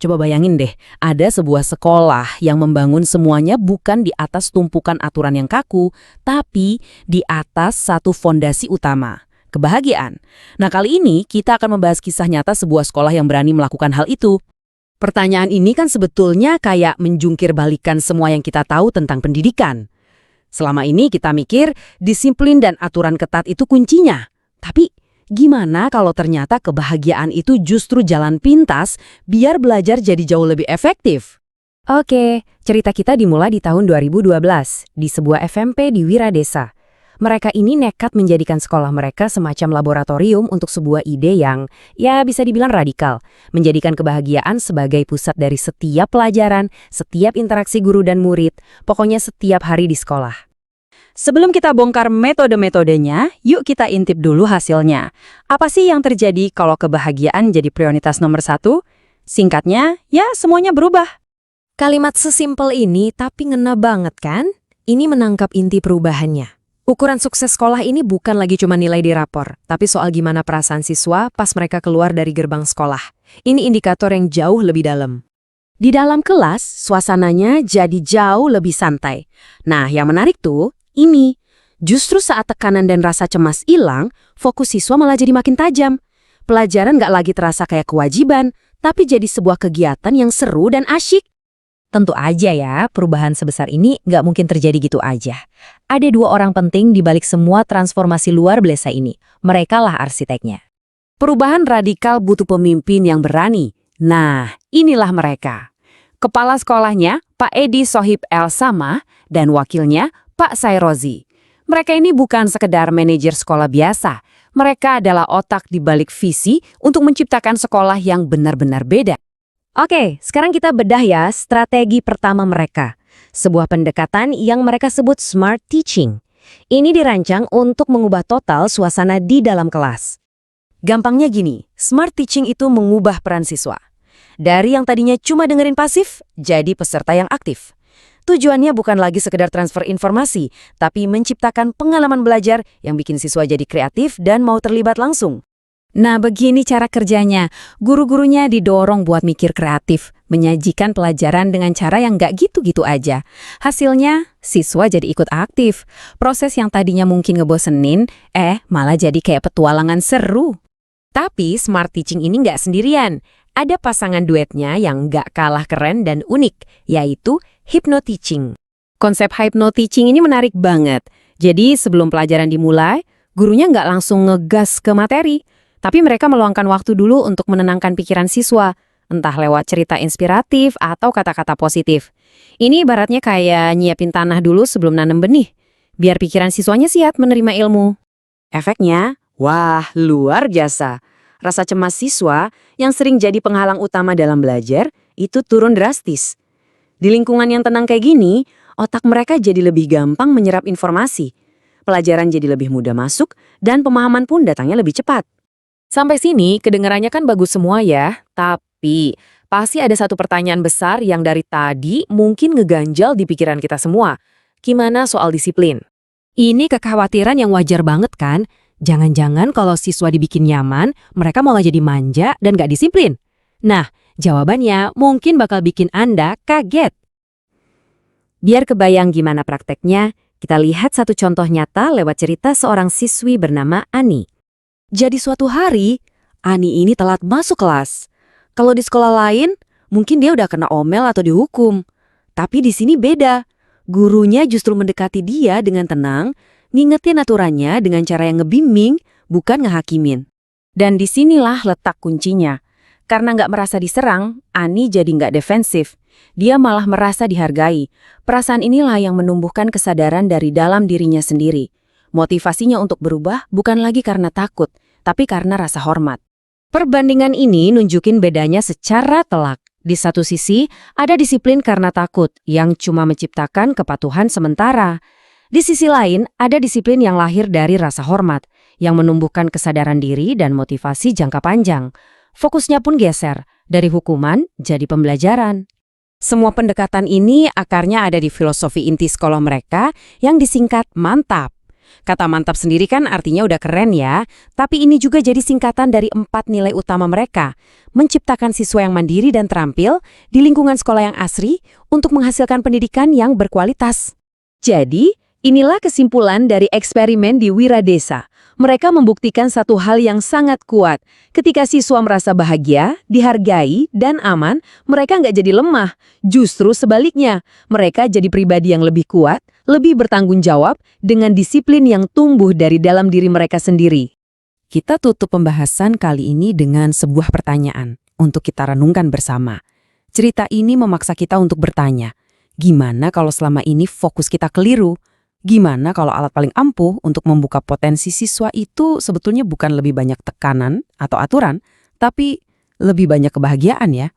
Coba bayangin deh, ada sebuah sekolah yang membangun semuanya bukan di atas tumpukan aturan yang kaku, tapi di atas satu fondasi utama, kebahagiaan. Nah, kali ini kita akan membahas kisah nyata sebuah sekolah yang berani melakukan hal itu. Pertanyaan ini kan sebetulnya kayak menjungkir balikan semua yang kita tahu tentang pendidikan. Selama ini kita mikir disiplin dan aturan ketat itu kuncinya. Tapi gimana kalau ternyata kebahagiaan itu justru jalan pintas biar belajar jadi jauh lebih efektif? Oke, cerita kita dimulai di tahun 2012 di sebuah FMP di Wiradesa. Mereka ini nekat menjadikan sekolah mereka semacam laboratorium untuk sebuah ide yang, ya bisa dibilang radikal. Menjadikan kebahagiaan sebagai pusat dari setiap pelajaran, setiap interaksi guru dan murid, pokoknya setiap hari di sekolah. Sebelum kita bongkar metode-metodenya, yuk kita intip dulu hasilnya. Apa sih yang terjadi kalau kebahagiaan jadi prioritas nomor 1? Singkatnya, ya semuanya berubah. Kalimat sesimpel ini tapi ngena banget kan? Ini menangkap inti perubahannya. Ukuran sukses sekolah ini bukan lagi cuma nilai di rapor, tapi soal gimana perasaan siswa pas mereka keluar dari gerbang sekolah. Ini indikator yang jauh lebih dalam. Di dalam kelas, suasananya jadi jauh lebih santai. Nah, yang menarik tuh, ini, justru saat tekanan dan rasa cemas hilang, fokus siswa malah jadi makin tajam. Pelajaran nggak lagi terasa kayak kewajiban, tapi jadi sebuah kegiatan yang seru dan asyik. Tentu aja ya, perubahan sebesar ini nggak mungkin terjadi gitu aja. Ada 2 orang penting di balik semua transformasi luar biasa ini. Mereka lah arsiteknya. Perubahan radikal butuh pemimpin yang berani. Nah, inilah mereka. Kepala sekolahnya, Pak Edi Sohib El-Sama, dan wakilnya, Pak Sairozi. Mereka ini bukan sekedar manajer sekolah biasa. Mereka adalah otak di balik visi untuk menciptakan sekolah yang benar-benar beda. Oke, sekarang kita bedah ya strategi pertama mereka. Sebuah pendekatan yang mereka sebut Smart Teaching. Ini dirancang untuk mengubah total suasana di dalam kelas. Gampangnya gini, Smart Teaching itu mengubah peran siswa. Dari yang tadinya cuma dengerin pasif, jadi peserta yang aktif. Tujuannya bukan lagi sekedar transfer informasi, tapi menciptakan pengalaman belajar yang bikin siswa jadi kreatif dan mau terlibat langsung. Nah, begini cara kerjanya. Guru-gurunya didorong buat mikir kreatif, menyajikan pelajaran dengan cara yang nggak gitu-gitu aja. Hasilnya, siswa jadi ikut aktif. Proses yang tadinya mungkin ngebosenin, malah jadi kayak petualangan seru. Tapi Smart Teaching ini nggak sendirian. Ada pasangan duetnya yang nggak kalah keren dan unik, yaitu Hypno-Teaching. Konsep Hypno-Teaching ini menarik banget. Jadi sebelum pelajaran dimulai, gurunya nggak langsung ngegas ke materi, tapi mereka meluangkan waktu dulu untuk menenangkan pikiran siswa, entah lewat cerita inspiratif atau kata-kata positif. Ini ibaratnya kayak nyiapin tanah dulu sebelum nanam benih, biar pikiran siswanya siap menerima ilmu. Efeknya, wah luar biasa. Rasa cemas siswa yang sering jadi penghalang utama dalam belajar itu turun drastis. Di lingkungan yang tenang kayak gini, otak mereka jadi lebih gampang menyerap informasi. Pelajaran jadi lebih mudah masuk dan pemahaman pun datangnya lebih cepat. Sampai sini kedengarannya kan bagus semua ya, tapi pasti ada satu pertanyaan besar yang dari tadi mungkin ngeganjal di pikiran kita semua. Gimana soal disiplin? Ini kekhawatiran yang wajar banget kan? Jangan-jangan kalau siswa dibikin nyaman, mereka malah jadi manja dan gak disiplin. Nah, jawabannya mungkin bakal bikin Anda kaget. Biar kebayang gimana prakteknya, kita lihat satu contoh nyata lewat cerita seorang siswi bernama Ani. Jadi suatu hari, Ani ini telat masuk kelas. Kalau di sekolah lain, mungkin dia udah kena omel atau dihukum. Tapi di sini beda. Gurunya justru mendekati dia dengan tenang, ngingetin aturannya dengan cara yang ngebimbing, bukan ngehakimin. Dan disinilah letak kuncinya. Karena nggak merasa diserang, Ani jadi nggak defensif. Dia malah merasa dihargai. Perasaan inilah yang menumbuhkan kesadaran dari dalam dirinya sendiri. Motivasinya untuk berubah bukan lagi karena takut, tapi karena rasa hormat. Perbandingan ini nunjukin bedanya secara telak. Di satu sisi, ada disiplin karena takut, yang cuma menciptakan kepatuhan sementara. Di sisi lain, ada disiplin yang lahir dari rasa hormat, yang menumbuhkan kesadaran diri dan motivasi jangka panjang. Fokusnya pun geser, dari hukuman jadi pembelajaran. Semua pendekatan ini akarnya ada di filosofi inti sekolah mereka yang disingkat MANTAP. Kata mantap sendiri kan artinya udah keren ya, tapi ini juga jadi singkatan dari 4 nilai utama mereka. Menciptakan siswa yang mandiri dan terampil di lingkungan sekolah yang asri untuk menghasilkan pendidikan yang berkualitas. Jadi, inilah kesimpulan dari eksperimen di Wiradesa. Mereka membuktikan satu hal yang sangat kuat. Ketika siswa merasa bahagia, dihargai, dan aman, mereka nggak jadi lemah. Justru sebaliknya, mereka jadi pribadi yang lebih kuat, lebih bertanggung jawab, dengan disiplin yang tumbuh dari dalam diri mereka sendiri. Kita tutup pembahasan kali ini dengan sebuah pertanyaan untuk kita renungkan bersama. Cerita ini memaksa kita untuk bertanya, gimana kalau selama ini fokus kita keliru? Gimana kalau alat paling ampuh untuk membuka potensi siswa itu sebetulnya bukan lebih banyak tekanan atau aturan, tapi lebih banyak kebahagiaan ya?